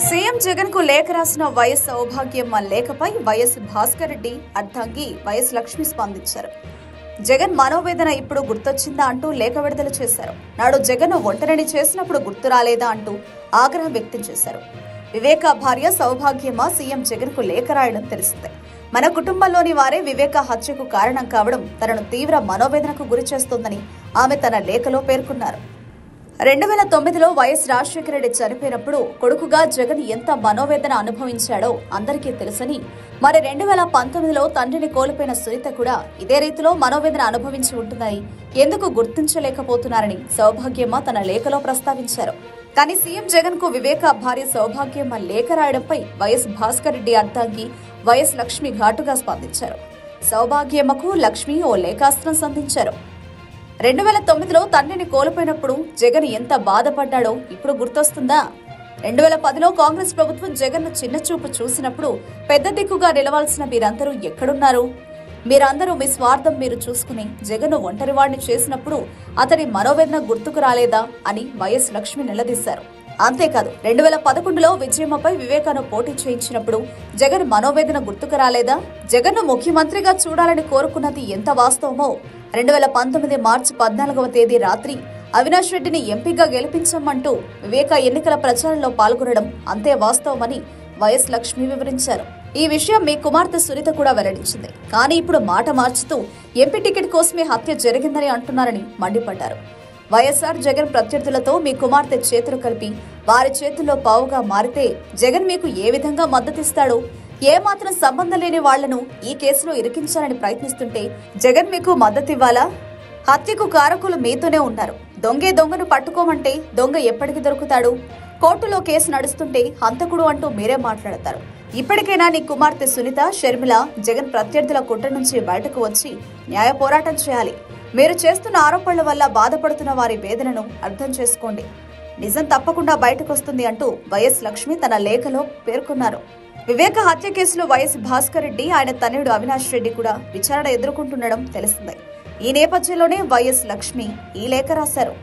CM Jagan కు లేఖ రాసిన వైఎస్ సౌభాగ్యమ్మ లేఖపై వైఎస్ భాస్కర్ రెడ్డి అర్ధాంగి వైఎస్ లక్ష్మి స్పందించారు. జగన్ మనోవేదన ఇప్పుడు గుర్తొచ్చిందా అంటూ లేఖ విడుదల చేశారు. నాడు జగన్ ఒంటరిని చేసినప్పుడు గుర్తు రాలేదా అంటూ ఆగ్రహం వ్యక్తం చేశారు. వివేక భార్య సౌభాగ్యమ్మ సీఎం జగన్ కు లేఖ రాయడం తెలిసిందే. మన కుటుంబంలోని వారే వివేక హత్యకు కారణం కావడం తనను తీవ్ర మనోవేదనకు గురి చేస్తోందని ఆమె తన లేఖలో పేర్కొన్నారు. 2009లో వైఎస్ రాజశేఖర రెడ్డి చనిపోయినప్పుడు కొడుకుగా జగన్ ఎంత మనోవేదన అనుభవించాడో అందరికీ తెలుసని, మరి 2019లో తండ్రిని కోల్పోయిన సునీత కూడా ఇదే రీతిలో మనోవేదన అనుభవించి ఉంటుందని ఎందుకు గుర్తించలేకపోతున్నారని సౌభాగ్యమ్మ తన లేఖలో ప్రస్తావించారు. కానీ సీఎం జగన్ కు వివేక భార్య సౌభాగ్యమ్మ లేఖ రాయడంపై వైఎస్ భాస్కర్ రెడ్డి అర్ధాంగి వైఎస్ లక్ష్మి ఘాటుగా స్పందించారు. సౌభాగ్యమ్మకు లక్ష్మి ఓ లేఖాస్త్రం సంధించారు. 2009లో తండ్రిని కోల్పోయినప్పుడు జగన్ ఎంత బాధపడ్డాడో ఇప్పుడు గుర్తొస్తుందా? 2010లో కాంగ్రెస్ ప్రభుత్వం జగన్ను చిన్నచూపు చూసినప్పుడు పెద్ద దిక్కుగా నిలవాల్సిన మీరందరూ ఎక్కడున్నారు? మీరందరూ మీ స్వార్థం మీరు చూసుకుని జగన్ను ఒంటరివాడిని చేసినప్పుడు అతని మనోవేదన గుర్తుకు రాలేదా అని వైఎస్ లక్ష్మి నిలదీశారు. అంతేకాదు 2011లో విజయమ్మపై వివేకాను పోటీ చేయించినప్పుడు జగన్ మనోవేదన గుర్తుకు రాలేదా? జగన్ను ముఖ్యమంత్రిగా చూడాలని కోరుకున్నది ఎంత వాస్తవమో 2019 మార్చి 14వ తేదీ రాత్రి అవినాష్ రెడ్డిని ఎంపీగా గెలిపించమంటూ వివేక ఎన్నికల ప్రచారంలో పాల్గొనడం అంతే వాస్తవమని వైఎస్ లక్ష్మి వివరించారు. ఈ విషయం మీ కుమార్తె సునీత కూడా వెల్లడించింది. కానీ ఇప్పుడు మాట మార్చుతూ ఎంపీ టికెట్ కోసమే హత్య జరిగిందని అంటున్నారని మండిపడ్డారు. వైఎస్ఆర్ జగన్ ప్రత్యర్థులతో మీ కుమార్తె చేతులు కలిపి వారి చేతుల్లో పావుగా మారితే జగన్ మీకు ఏ విధంగా మద్దతిస్తాడో, ఏమాత్రం సంబంధం లేని వాళ్లను ఈ కేసులో ఇరికించాలని ప్రయత్నిస్తుంటే జగన్ మీకు మద్దతివ్వాలా? హత్యకు కారకులు మీతోనే ఉన్నారు. దొంగను పట్టుకోమంటే దొంగ ఎప్పటికి దొరుకుతాడు? కోర్టులో కేసు నడుస్తుంటే హంతకుడు అంటూ మీరే మాట్లాడతారు. ఇప్పటికైనా నీ కుమార్తె సునీత, షర్మిల జగన్ ప్రత్యర్థుల కుట్ర నుంచి బయటకు వచ్చి న్యాయ పోరాటం చేయాలి. మీరు చేస్తున్న ఆరోపణల వల్ల బాధపడుతున్న వారి వేదనను అర్థం చేసుకోండి. నిజం తప్పకుండా బయటకొస్తుంది అంటూ వైఎస్ లక్ష్మి తన లేఖలో పేర్కొన్నారు. వివేక హత్య కేసులో వైఎస్ భాస్కర్ రెడ్డి, ఆయన తనయుడు అవినాష్ రెడ్డి కూడా విచారణ ఎదుర్కొంటుండడం తెలిసిందే. ఈ నేపథ్యంలోనే వైఎస్ లక్ష్మి ఈ లేఖ రాశారు.